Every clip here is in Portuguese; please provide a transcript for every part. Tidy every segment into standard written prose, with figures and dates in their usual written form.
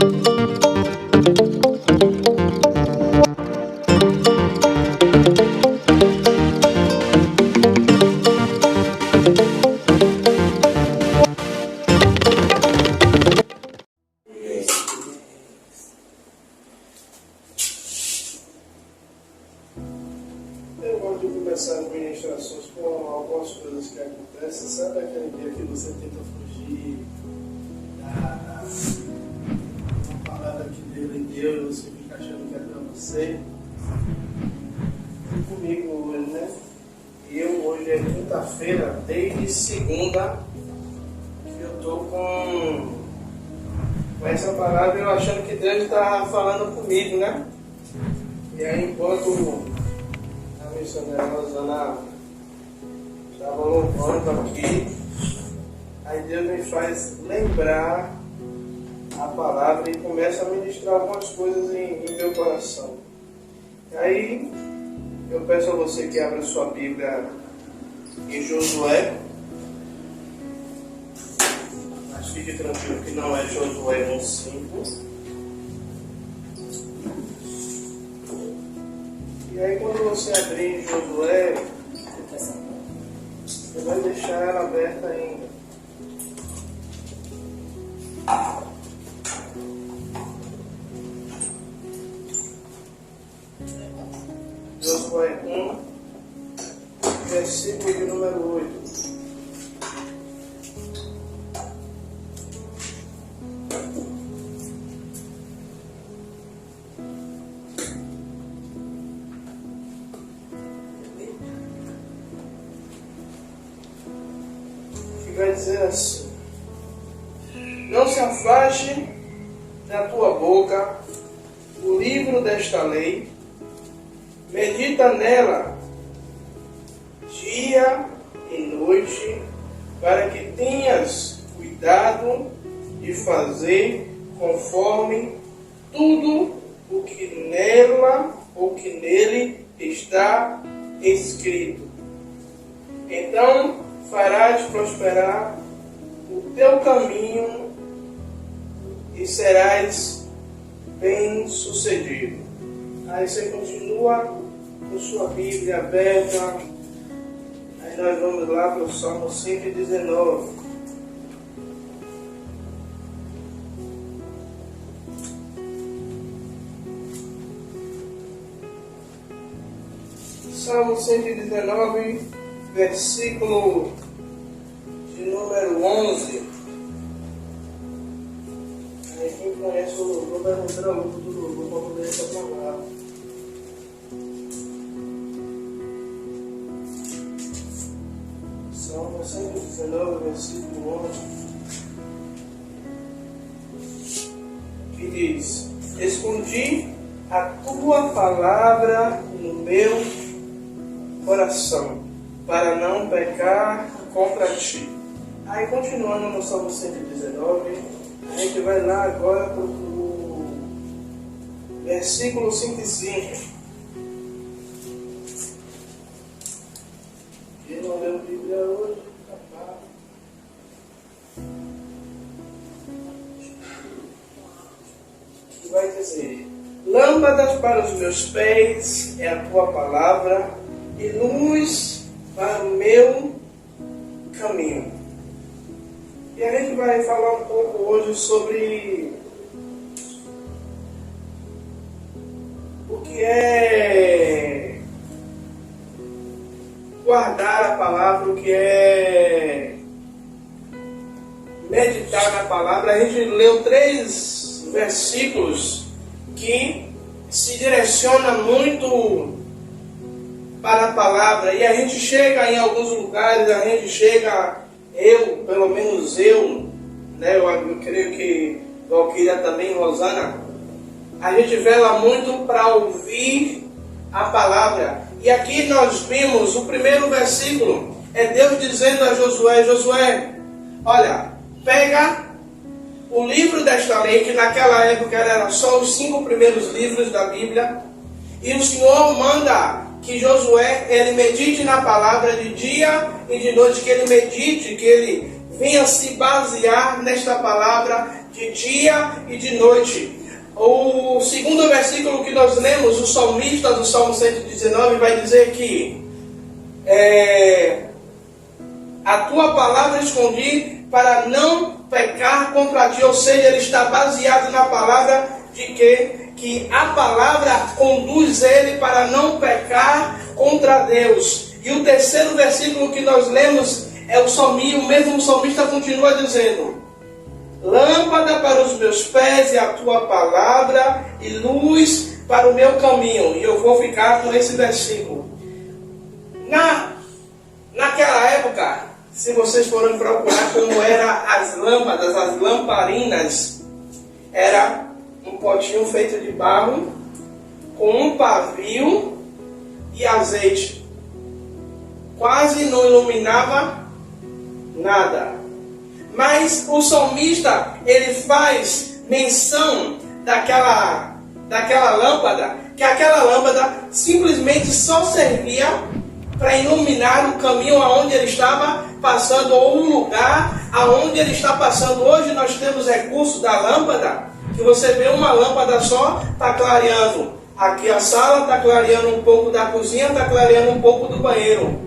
Eu gosto de começar as ministrações com algumas coisas que acontecem. Sabe aquele dia que você tenta fugir da palavra que Deus lhe deu e você fica achando que é para você? E comigo hoje, né? Hoje é quinta-feira, desde segunda que eu estou com essa palavra, eu achando que Deus está falando comigo, né? E aí, enquanto a missionária Rosana estava louvando aqui, aí Deus me faz lembrar a palavra e começa a ministrar algumas coisas em meu coração. E aí, eu peço a você que abra sua Bíblia em Josué. Mas fique tranquilo que não é Josué 1:5. E aí, quando você abrir em Josué, você vai deixar ela aberta ainda. Josué 1, versículo de número 8. Vai dizer assim: não se afaste da tua boca o livro desta lei, medita nela dia e noite, para que tenhas cuidado de fazer conforme tudo o que nela ou que nele está escrito. Então farás prosperar o teu caminho e serás bem-sucedido. Aí você continua com sua Bíblia aberta. Aí nós vamos lá para o Salmo 119. Salmo 119, versículo de número 11. Aí quem conhece o louvor vai lembrar o luto do louvor para poder essa palavra. Salmo 119, versículo 11. Que diz: escondi a tua palavra no meu coração, para não pecar contra ti. Aí, continuando no Salmo 119, a gente vai lá agora para o versículo 5 e 5. Quem não leu Bíblia hoje, capaz. E vai dizer: lâmpadas para os meus pés é a tua palavra e luz para o meu caminho. E a gente vai falar um pouco hoje sobre o que é guardar a palavra, o que é meditar na palavra. A gente leu 3 versículos que se direciona muito para a palavra, e a gente chega em alguns lugares, pelo menos eu, né, eu creio que Valquíria também, Rosana, a gente vela muito para ouvir a palavra. E aqui nós vimos o primeiro versículo, é Deus dizendo a Josué: Josué, olha, pega o livro desta lei, que naquela época era só os 5 primeiros livros da Bíblia, e o Senhor manda que Josué, ele medite na palavra de dia e de noite, que ele medite, que ele venha se basear nesta palavra de dia e de noite. O segundo versículo que nós lemos, o salmista do Salmo 119 vai dizer que a tua palavra escondi para não pecar contra ti. Ou seja, ele está baseado na palavra de que a palavra conduz ele para não pecar contra Deus. E o terceiro versículo que nós lemos é o mesmo salmista continua dizendo: lâmpada para os meus pés e a tua palavra e luz para o meu caminho. E eu vou ficar com esse versículo. Naquela época, se vocês forem procurar como eram as lâmpadas, as lamparinas, era um potinho feito de barro, com um pavio e azeite. Quase não iluminava nada. Mas o salmista, ele faz menção daquela lâmpada, que aquela lâmpada simplesmente só servia para iluminar o caminho aonde ele estava passando, ou o lugar aonde ele está passando. Hoje nós temos recurso da lâmpada, que você vê uma lâmpada só, está clareando aqui a sala, está clareando um pouco da cozinha, está clareando um pouco do banheiro.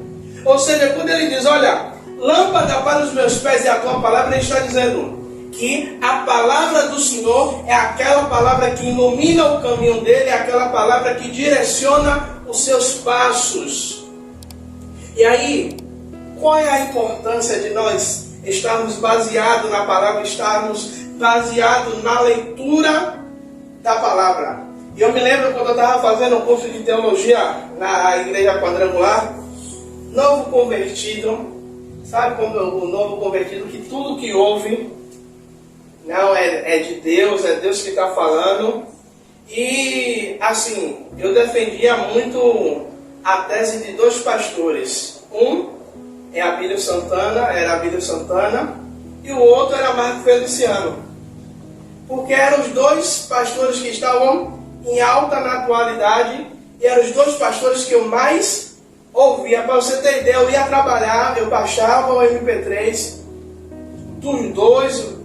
Ou seja, quando ele diz, olha, lâmpada para os meus pés e a tua palavra, ele está dizendo que a palavra do Senhor é aquela palavra que ilumina o caminho dele, é aquela palavra que direciona os seus passos. E aí, qual é a importância de nós estarmos baseados na palavra, estarmos baseados na leitura da palavra? E eu me lembro quando eu estava fazendo um curso de teologia na Igreja Quadrangular, novo convertido, sabe como o novo convertido, que tudo que ouve não é de Deus, é Deus que está falando. E assim, eu defendia muito a tese de dois pastores. Um era Abílio Santana, e o outro era Marco Feliciano. Porque eram os dois pastores que estavam em alta na atualidade, e eram os dois pastores que eu mais ouvia. Para você ter ideia, eu ia trabalhar, eu baixava o MP3 dos dois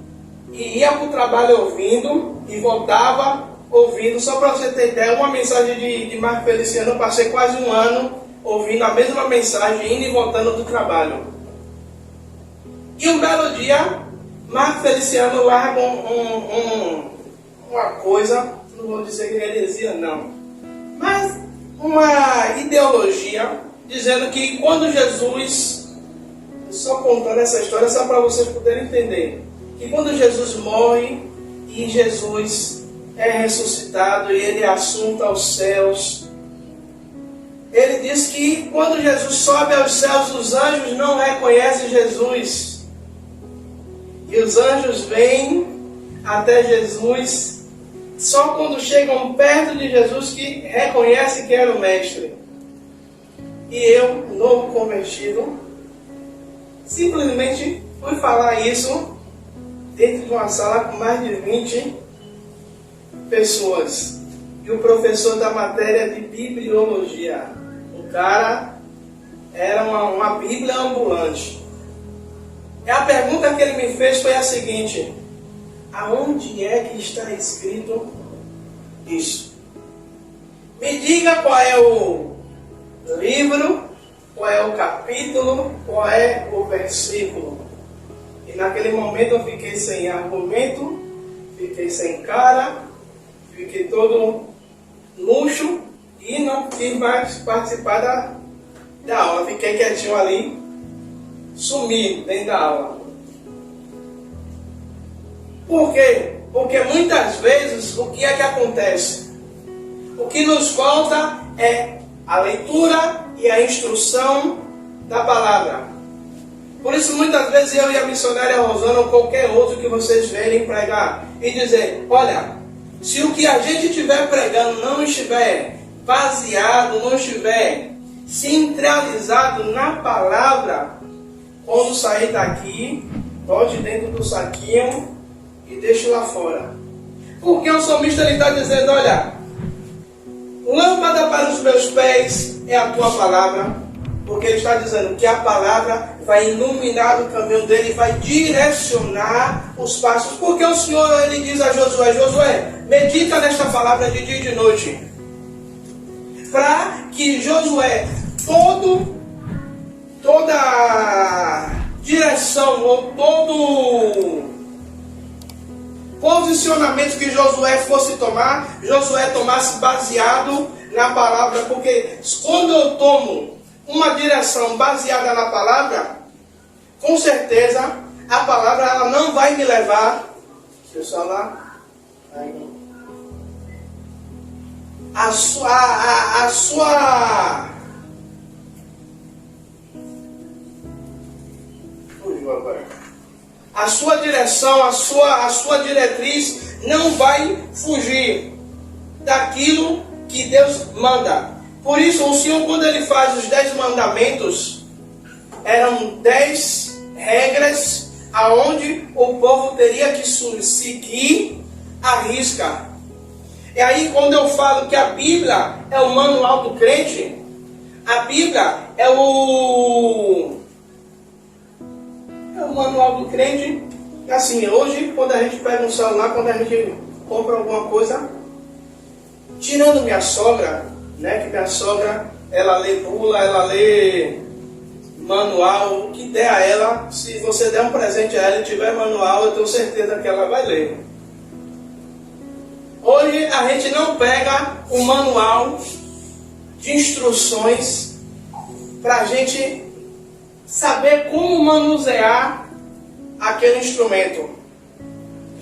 e ia para o trabalho ouvindo e voltava ouvindo. Só para você ter ideia, uma mensagem de Marco Feliciano, eu passei quase um ano ouvindo a mesma mensagem, indo e voltando do trabalho. E um belo dia, Marco Feliciano larga uma coisa, não vou dizer que heresia não, mas uma ideologia, dizendo que quando Jesus, só contando essa história só para vocês poderem entender, que quando Jesus morre e Jesus é ressuscitado e ele é assunto aos céus, ele diz que quando Jesus sobe aos céus, os anjos não reconhecem Jesus. E os anjos vêm até Jesus só quando chegam perto de Jesus que reconhecem que era o Mestre. E eu, novo convertido, simplesmente fui falar isso dentro de uma sala com mais de 20 pessoas. E o professor da matéria de bibliologia, o cara era uma bíblia ambulante. E a pergunta que ele me fez foi a seguinte: aonde é que está escrito isso? Me diga qual é o livro, qual é o capítulo, qual é o versículo. E naquele momento eu fiquei sem argumento, fiquei sem cara, fiquei todo luxo e não quis mais participar da aula. Fiquei quietinho ali, sumi dentro da aula. Por quê? Porque muitas vezes o que é que acontece? O que nos falta é a leitura e a instrução da palavra. Por isso muitas vezes eu e a missionária Rosana ou qualquer outro que vocês verem pregar e dizer: olha, se o que a gente estiver pregando não estiver baseado, não estiver centralizado na palavra, quando sair daqui, bote dentro do saquinho e deixe lá fora. Porque o salmista está dizendo: olha, lâmpada para os meus pés é a tua palavra. Porque ele está dizendo que a palavra vai iluminar o caminho dele, vai direcionar os passos. Porque o Senhor, ele diz a Josué: Josué, medita nesta palavra de dia e de noite. Para que Josué, toda direção ou todo posicionamento que Josué fosse tomar, Josué tomasse baseado na palavra. Porque quando eu tomo uma direção baseada na palavra, com certeza a palavra ela não vai me levar, deixa eu falar, a sua direção, a sua diretriz não vai fugir daquilo que Deus manda. Por isso, o Senhor, quando Ele faz os 10 mandamentos, eram 10 regras aonde o povo teria que seguir à risca. E aí, quando eu falo que a Bíblia é o manual do crente, a Bíblia é o manual do crente. Assim, hoje, quando a gente pega um celular, quando a gente compra alguma coisa, tirando minha sogra, né, que minha sogra, ela lê bula, ela lê manual, o que der a ela, se você der um presente a ela e tiver manual, eu tenho certeza que ela vai ler. Hoje a gente não pega o manual de instruções para a gente saber como manusear aquele instrumento.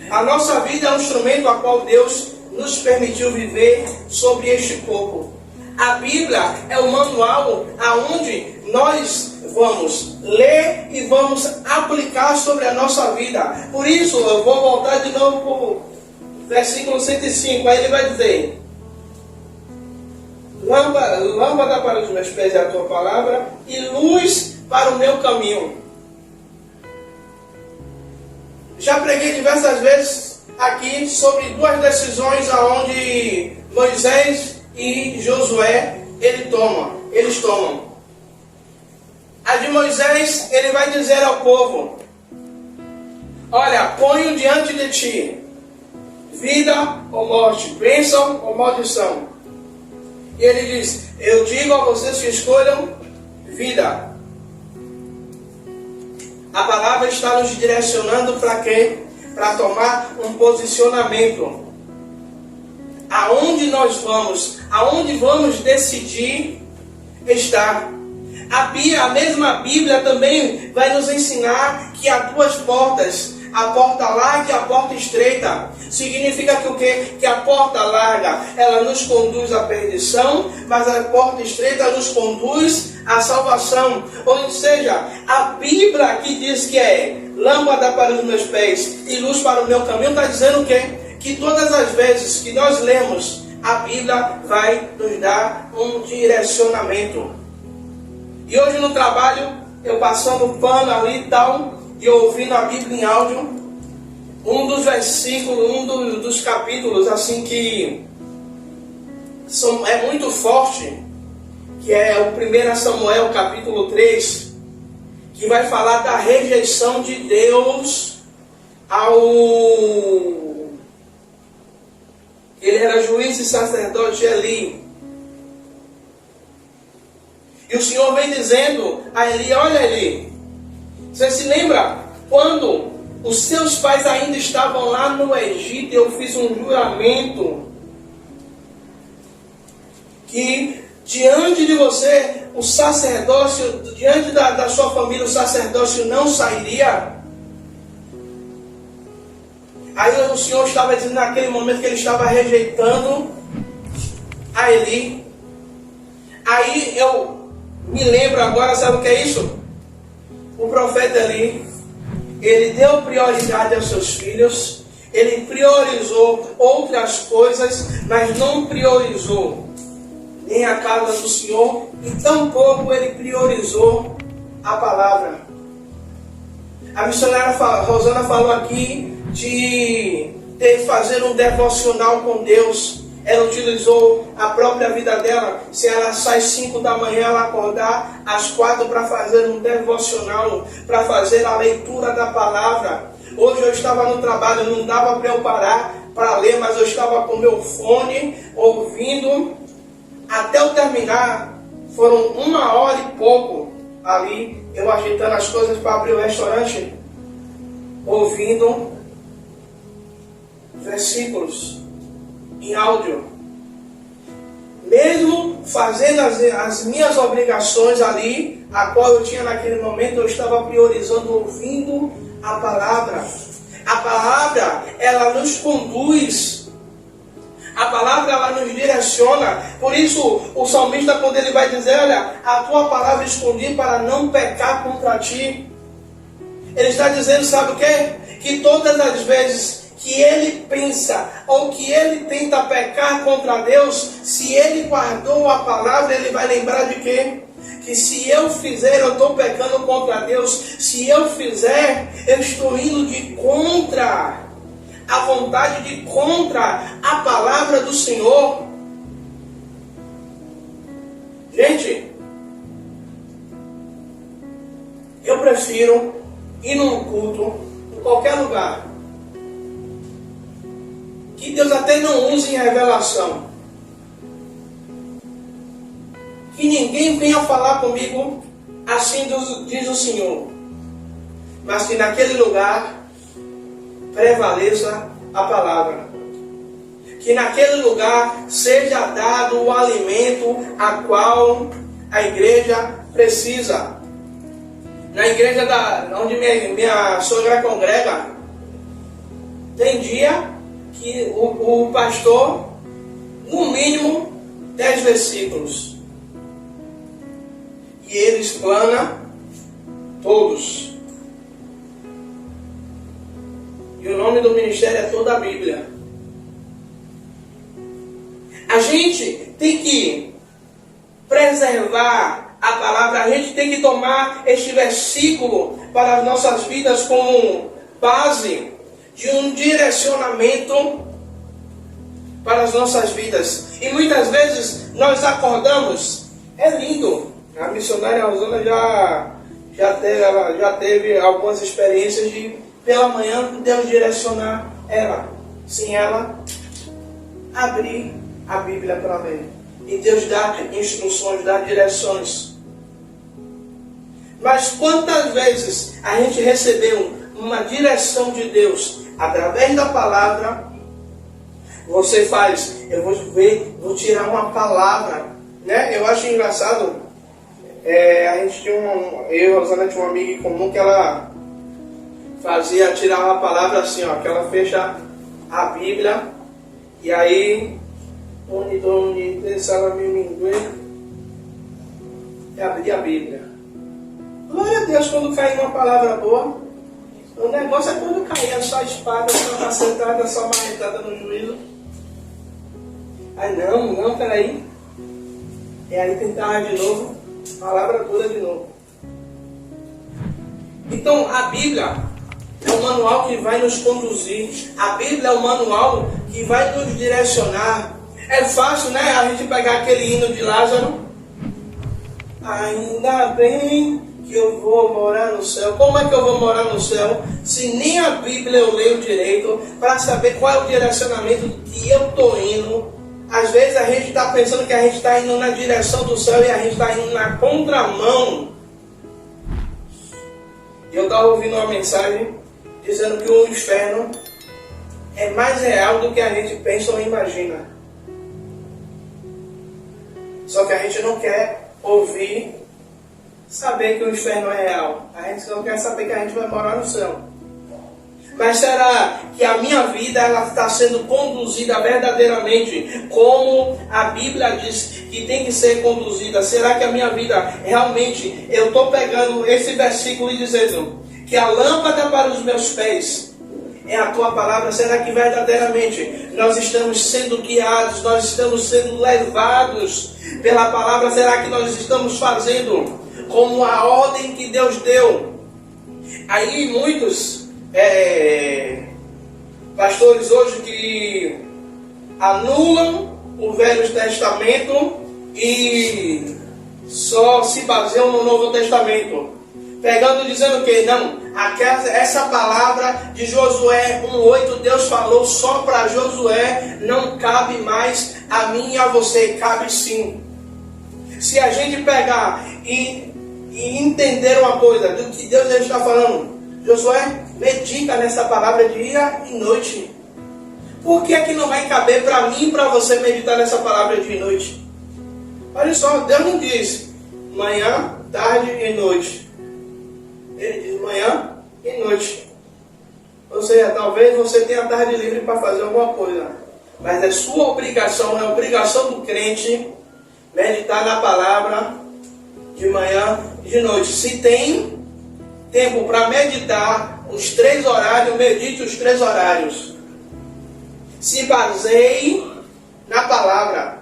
A nossa vida é um instrumento a qual Deus nos permitiu viver sobre este corpo. A Bíblia é o manual aonde nós vamos ler e vamos aplicar sobre a nossa vida. Por isso, eu vou voltar de novo para o versículo 105. Aí ele vai dizer: lâmpada para os meus pés é a tua palavra e luz para o meu caminho. Já preguei diversas vezes aqui sobre duas decisões aonde Moisés e Josué eles tomam. A de Moisés, ele vai dizer ao povo: olha, ponho diante de ti vida ou morte, bênção ou maldição. E ele diz: eu digo a vocês que escolham vida. A palavra está nos direcionando para quê? Para tomar um posicionamento. Aonde nós vamos, aonde vamos decidir estar. A mesma Bíblia também vai nos ensinar que há duas portas, a porta larga e a porta estreita. Significa que o quê? Que a porta larga, ela nos conduz à perdição, mas a porta estreita nos conduz à salvação. Ou seja, a Bíblia que diz que é lâmpada para os meus pés e luz para o meu caminho, está dizendo o quê? Que todas as vezes que nós lemos, a Bíblia vai nos dar um direcionamento. E hoje no trabalho, eu passando pano ali e tal, e eu ouvindo a Bíblia em áudio, um dos versículos, dos capítulos, assim que é muito forte, que é o 1 Samuel, capítulo 3, que vai falar da rejeição de Deus ao... Ele era juiz e sacerdote Eli. E o Senhor vem dizendo a Eli: olha Eli, você se lembra quando os seus pais ainda estavam lá no Egito, eu fiz um juramento que diante de você, o sacerdócio, diante da sua família, o sacerdócio não sairia. Aí o Senhor estava dizendo naquele momento que ele estava rejeitando a Eli. Aí eu me lembro agora, sabe o que é isso? O profeta Eli, ele deu prioridade aos seus filhos, ele priorizou outras coisas, mas não priorizou nem a casa do Senhor, e tampouco ele priorizou a palavra. A missionária Rosana falou aqui de fazer um devocional com Deus. ela utilizou a própria vida dela. Se ela sai 5 da manhã, ela acordar às 4 para fazer um devocional, para fazer a leitura da palavra. Hoje eu estava no trabalho, não dava para eu parar para ler, mas eu estava com meu fone, ouvindo, até eu terminar. Foram 1h e pouco ali, eu ajeitando as coisas para abrir o restaurante, ouvindo versículos em áudio. Mesmo fazendo as minhas obrigações ali, a qual eu tinha naquele momento, eu estava priorizando, ouvindo a palavra. A palavra, ela nos conduz. A palavra, ela nos direciona. Por isso, o salmista, quando ele vai dizer, olha, a tua palavra escondi para não pecar contra ti. Ele está dizendo, sabe o quê? Que todas as vezes que ele pensa ou que ele tenta pecar contra Deus, se ele guardou a palavra, ele vai lembrar de quê? Que se eu fizer, eu estou pecando contra Deus. Se eu fizer, eu estou indo de contra a vontade, de contra a palavra do Senhor. Gente, eu prefiro ir num culto, em qualquer lugar, que Deus até não use em revelação, que ninguém venha falar comigo, assim diz o Senhor, mas que naquele lugar prevaleça a palavra, que naquele lugar seja dado o alimento a qual a igreja precisa. Na igreja onde minha sogra congrega, tem dia que o pastor, no mínimo 10 versículos, e ele explana todos. E o nome do ministério é toda a Bíblia. A gente tem que preservar a palavra, a gente tem que tomar este versículo para as nossas vidas como base de um direcionamento para as nossas vidas. E muitas vezes nós acordamos, é lindo. A missionária Rosana já teve algumas experiências de, pela manhã, Deus direcionar ela. Sem ela abrir a Bíblia para ler. E Deus dá instruções, dá direções. Mas quantas vezes a gente recebeu uma direção de Deus através da palavra? Você faz, eu vou tirar uma palavra, né? Eu acho engraçado. A gente tinha eu e a Rosana tinha uma amiga em comum que ela tirava a palavra assim, ó, que ela fecha a Bíblia e aí e abrir a Bíblia. Glória a Deus, quando cair uma palavra boa, o negócio é quando cair só a espada, só uma sentada, só uma marretada no juízo. Aí não, peraí. E aí tentar de novo, palavra dura de novo. Então a Bíblia é o manual que vai nos conduzir. A Bíblia é o manual que vai nos direcionar. É fácil, né, a gente pegar aquele hino de Lázaro. Ainda bem que eu vou morar no céu. Como é que eu vou morar no céu se nem a Bíblia eu leio direito para saber qual é o direcionamento que eu estou indo? Às vezes a gente está pensando que a gente está indo na direção do céu e a gente está indo na contramão. E eu estava ouvindo uma mensagem dizendo que o inferno é mais real do que a gente pensa ou imagina. Só que a gente não quer ouvir, saber que o inferno é real. A gente não quer saber que a gente vai morar no céu. Mas será que a minha vida ela está sendo conduzida verdadeiramente como a Bíblia diz que tem que ser conduzida? Será que a minha vida realmente, eu estou pegando esse versículo e dizendo que a lâmpada para os meus pés é a tua palavra? Será que verdadeiramente nós estamos sendo guiados, nós estamos sendo levados pela palavra? Será que nós estamos fazendo como a ordem que Deus deu? Aí muitos pastores hoje que anulam o Velho Testamento e só se baseiam no Novo Testamento. Pegando e dizendo que não, essa palavra de Josué 1:8, Deus falou só para Josué, não cabe mais a mim e a você, cabe sim. Se a gente pegar e entender uma coisa do que Deus está falando, Josué, medita nessa palavra dia e noite. Por que é que não vai caber para mim e para você meditar nessa palavra dia e noite? Olha só, Deus não diz manhã, tarde e noite. Ele diz manhã e noite. Ou seja, talvez você tenha tarde livre para fazer alguma coisa. Mas é sua obrigação, é a obrigação do crente meditar na palavra de manhã e de noite. Se tem tempo para meditar os 3 horários, medite os 3 horários. Se baseie na palavra.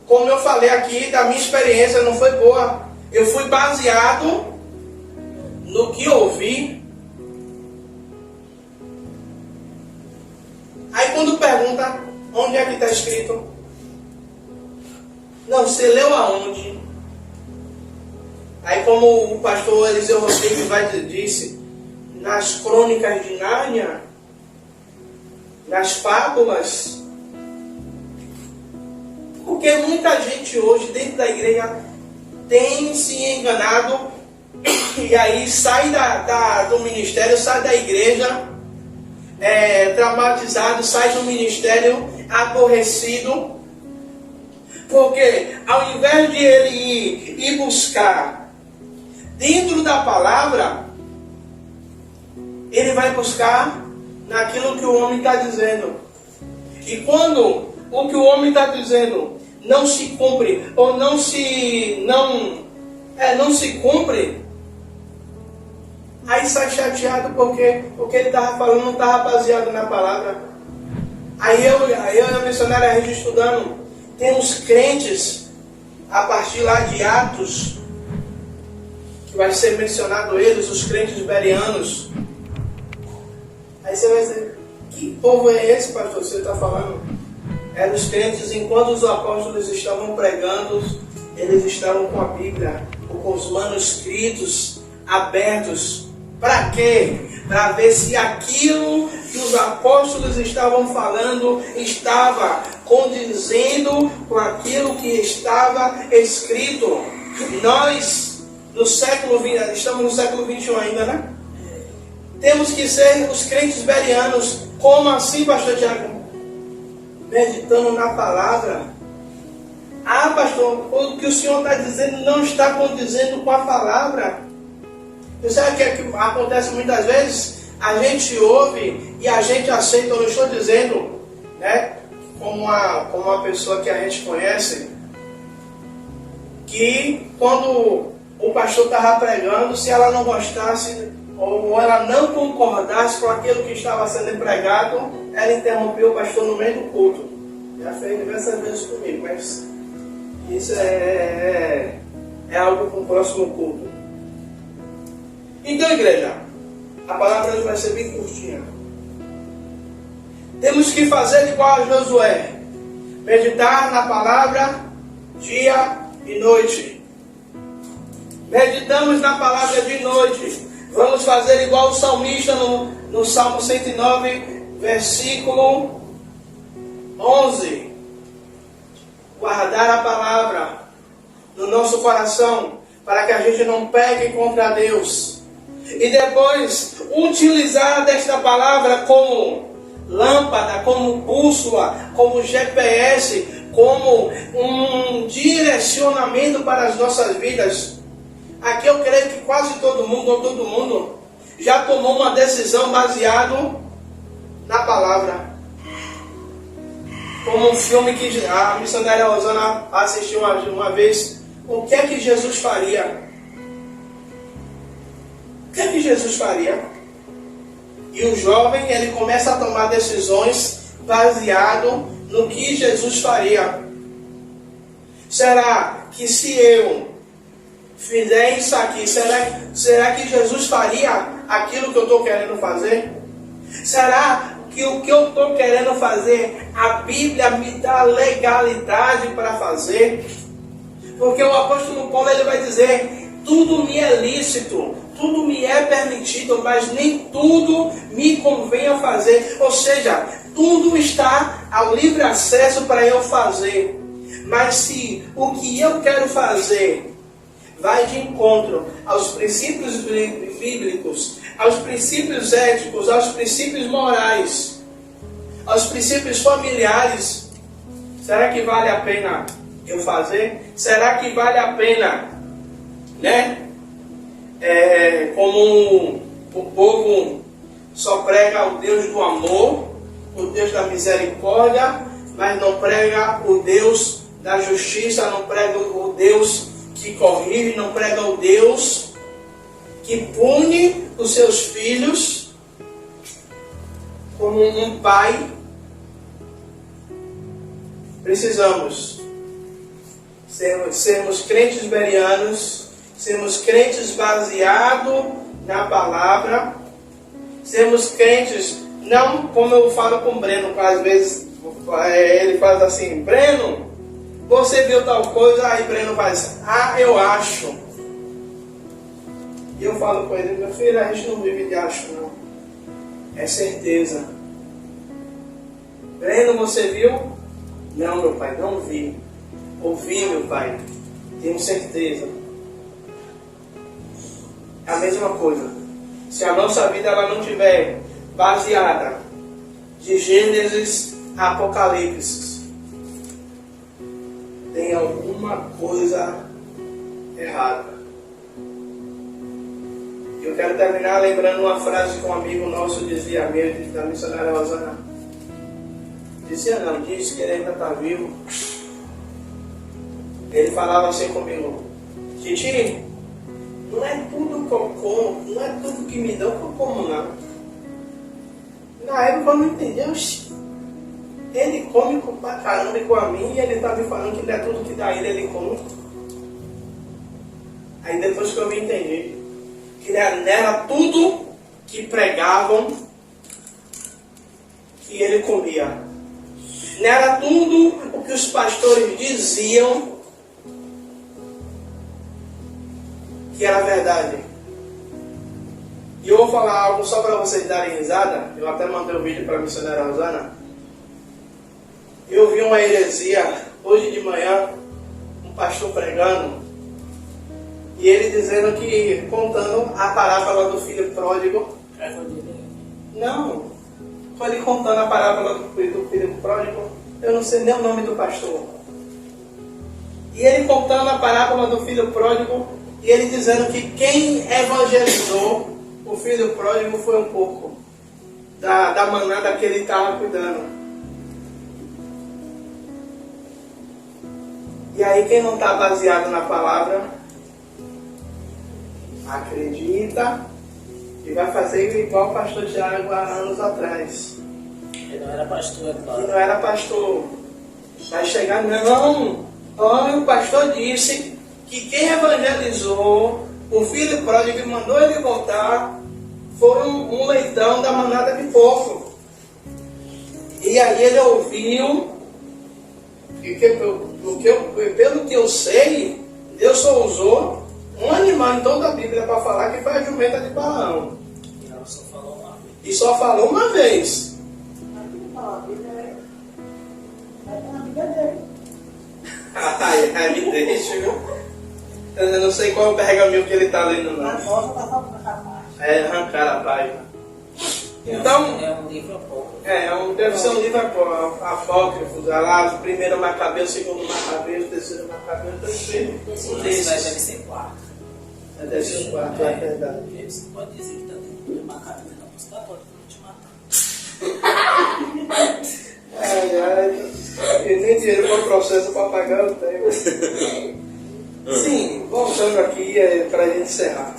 Como eu falei aqui, da minha experiência não foi boa. Eu fui baseado no que ouvi. Aí quando pergunta, onde é que está escrito? Não, você leu aonde? Aí como o pastor Eliseu Rodrigues disse, nas crônicas de Nárnia, nas fábulas. Porque muita gente hoje dentro da igreja tem se enganado e aí sai do ministério, sai da igreja traumatizado, sai do ministério aborrecido. Porque ao invés de ele ir buscar dentro da palavra, ele vai buscar naquilo que o homem está dizendo. E quando o que o homem está dizendo não se cumpre, ou não se cumpre, aí sai chateado porque o que ele estava falando não estava baseado na palavra. Aí eu e a missionária, a gente estudando, tem uns crentes, a partir lá de Atos, que vai ser mencionado eles, os crentes bereanos. Aí você vai dizer, que povo é esse, pastor, que você está falando? Eram os crentes, enquanto os apóstolos estavam pregando, eles estavam com a Bíblia, com os manuscritos abertos. Para quê? Para ver se aquilo que os apóstolos estavam falando estava condizendo com aquilo que estava escrito. Nós, no século XX, estamos no século XXI ainda, né? Temos que ser os crentes bereanos. Como assim, pastor Tiago? Meditando na palavra. Ah, pastor, o que o senhor está dizendo não está condizendo com a palavra. Você sabe o que acontece muitas vezes? A gente ouve e a gente aceita. Eu não estou dizendo, né, como uma pessoa que a gente conhece, que quando o pastor estava pregando, se ela não gostasse ou ela não concordasse com aquilo que estava sendo pregado, ela interrompeu o pastor no meio do culto. Já fez diversas vezes comigo, mas isso é algo para o próximo culto. Então, igreja, a palavra hoje vai ser bem curtinha. Temos que fazer igual a Josué, meditar na palavra dia e noite. Meditamos na palavra de noite. Vamos fazer igual o salmista no Salmo 109, versículo 11. Guardar a palavra no nosso coração, para que a gente não peque contra Deus. E depois, utilizar desta palavra como lâmpada, como bússola, como GPS, como um direcionamento para as nossas vidas. Aqui eu creio que quase todo mundo, já tomou uma decisão baseado na palavra. Como um filme que a missionária Rosana assistiu uma vez. O que é que Jesus faria? O que é que Jesus faria? E o jovem, ele começa a tomar decisões baseado no que Jesus faria. Será que se eu fizer isso aqui, será que Jesus faria aquilo que eu estou querendo fazer? Será que o que eu estou querendo fazer, a Bíblia me dá legalidade para fazer. Porque o apóstolo Paulo ele vai dizer, tudo me é lícito, tudo me é permitido, mas nem tudo me convém a fazer. Ou seja, tudo está ao livre acesso para eu fazer. Mas se o que eu quero fazer vai de encontro aos princípios bíblicos, aos princípios éticos, aos princípios morais, aos princípios familiares, será que vale a pena eu fazer? Será que vale a pena, né? Como o povo só prega o Deus do amor, o Deus da misericórdia, mas não prega o Deus da justiça, não prega o Deus que corrige, não prega o Deus que pune os seus filhos como um pai. Precisamos sermos crentes berianos, sermos crentes baseados na palavra, sermos crentes, não como eu falo com o Breno, às vezes ele faz assim, Breno, você viu tal coisa, aí Breno faz, eu acho. E eu falo com ele, meu filho, a gente não vive de acho não, é certeza. Breno, você viu? Não, meu pai, não vi. Ouvi, meu pai, tenho certeza. É a mesma coisa. Se a nossa vida ela não tiver baseada de Gênesis a Apocalipse, tem alguma coisa errada. Eu quero terminar lembrando uma frase que um amigo nosso dizia mesmo, da missionária Rosana. Dizia não, diz que ele ainda está vivo. Ele falava assim comigo, Titi, não é tudo que eu como, não é tudo que me dão que eu como não. Na época eu não entendi, ele come pra caramba igual a mim e ele tá me falando que não é tudo que dá ele come. Aí depois que eu me entendi, que não era tudo que pregavam que ele comia. Não era tudo o que os pastores diziam que era verdade. E eu vou falar algo só para vocês darem risada. Eu até mandei um vídeo para a missionária Rosana. Eu vi uma heresia hoje de manhã, um pastor pregando, e ele dizendo que, contando a parábola do filho pródigo. Não, foi ele contando a parábola do filho pródigo, eu não sei nem o nome do pastor. E ele contando a parábola do filho pródigo, e ele dizendo que quem evangelizou o filho pródigo foi um pouco da manada que ele estava cuidando. E aí quem não está baseado na palavra, acredita e vai fazer igual o pastor Tiago há anos atrás. Ele não era pastor, é claro. Ele não era pastor. Vai chegar, não. Olha, o pastor disse que quem evangelizou o filho pródigo e mandou ele voltar foi um leitão da manada de porco. E aí ele ouviu, e pelo que eu sei, Deus só usou um animal em toda a Bíblia para falar, que foi a jumenta de Balaão. E ela só falou uma vez. E só falou uma vez. Ai, me deixa, viu? Eu não sei qual é o pergaminho que ele está lendo, não. É arrancar a página. Então, é um livro apócrifo. Deve ser um livro apócrifo. Lá, o primeiro Macabeu, o segundo Macabeu, o terceiro Macabeu, o terceiro. Deve ser quarto. Deve ser o quarto, é verdade. Você pode dizer que está dentro do Macabeu, não, os católicos vão te matar. E nem dinheiro para o processo para pagar eu tenho. Sim, voltando aqui para a gente encerrar.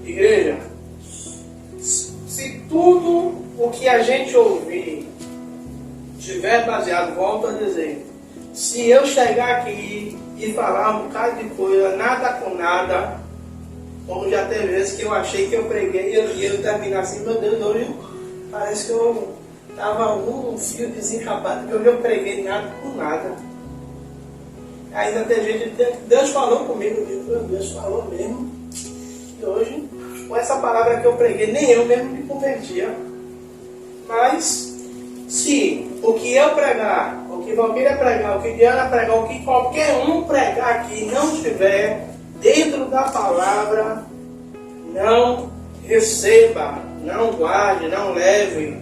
Igreja, se tudo o que a gente ouvir estiver baseado, volto a dizer, se eu chegar aqui e falar um bocado de coisa, nada com nada, como já teve vezes que eu achei que eu preguei e eu terminar assim, meu Deus, hoje Parece que eu estava um fio desencapado, que hoje eu preguei nada com nada. Ainda tem gente que Deus falou comigo, Deus falou mesmo. E hoje, com essa palavra que eu preguei, nem eu mesmo me convertia. Mas, se o que eu pregar, o que Valquíria pregar, o que Diana pregar, o que qualquer um pregar aqui não estiver dentro da palavra, não receba, não guarde, não leve.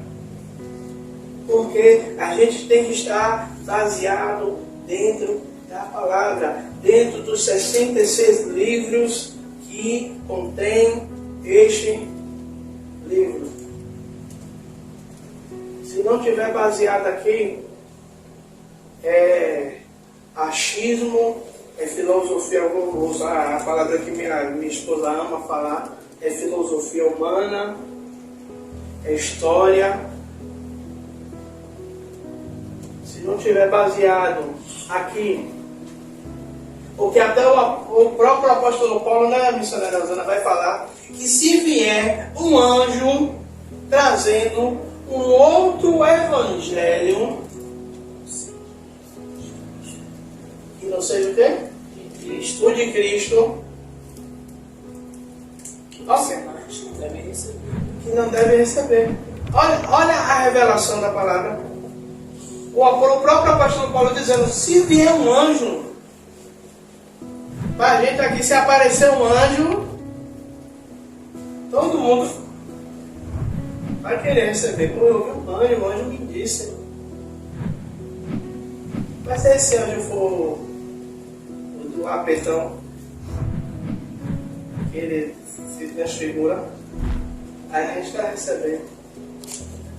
Porque a gente tem que estar baseado dentro da palavra, dentro dos 66 livros que contém este livro. Se não tiver baseado aqui, é achismo, é filosofia, eu vou usar a palavra que minha esposa ama falar, é filosofia humana, é história. Se não tiver baseado aqui, porque até o próprio apóstolo Paulo, né, missionária Rosana, vai falar que se vier um anjo trazendo um outro evangelho, que não seja o quê? O de Cristo, ok, que não deve receber. Olha a revelação da palavra. O próprio apóstolo Paulo dizendo, se vier um anjo, para a gente aqui, se aparecer um anjo, todo mundo vai querer receber. Pô, eu vi o anjo me disse. Mas se esse anjo for o do apetão, que ele se transfigura, aí a gente está recebendo.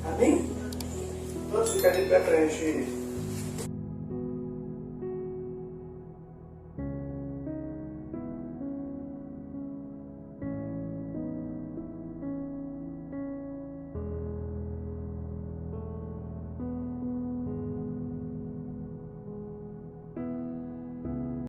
Amém? Vamos ficar de pé para a gente